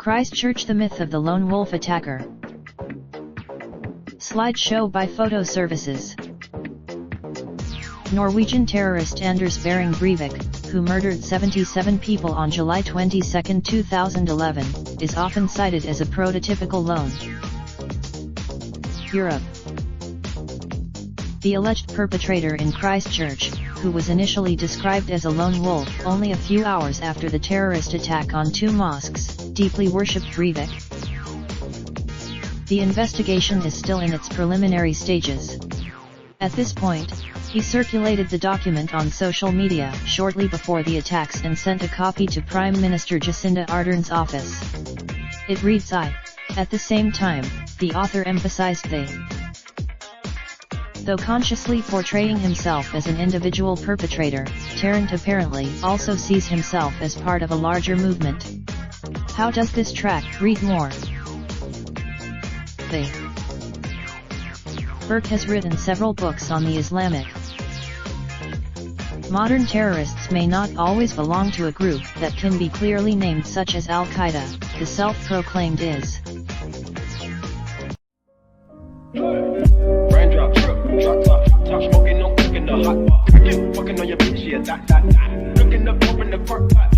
Christchurch, the myth of the lone wolf attacker. Slideshow by Photo Services. Norwegian terrorist Anders Behring Breivik, who murdered 77 people on July 22, 2011, is often cited as a prototypical lone. Europe. The alleged perpetrator in Christchurch, who was initially described as a lone wolf only a few hours after the terrorist attack on two mosques, deeply worshipped Breivik. The investigation is still in its preliminary stages. At this point, he circulated the document on social media shortly before the attacks and sent a copy to Prime Minister Jacinda Ardern's office. It reads At the same time, the author emphasized Though consciously portraying himself as an individual perpetrator, Tarrant apparently also sees himself as part of a larger movement. How does this track? Read more. Burke has written several books on the Islamic. Modern terrorists may not always belong to a group that can be clearly named, such as Al-Qaeda, the self-proclaimed is. Raindrop, drop top smoking, no cooking the hot pot. Fucking on your bitch, yeah, that. Looking up, open the park, pot.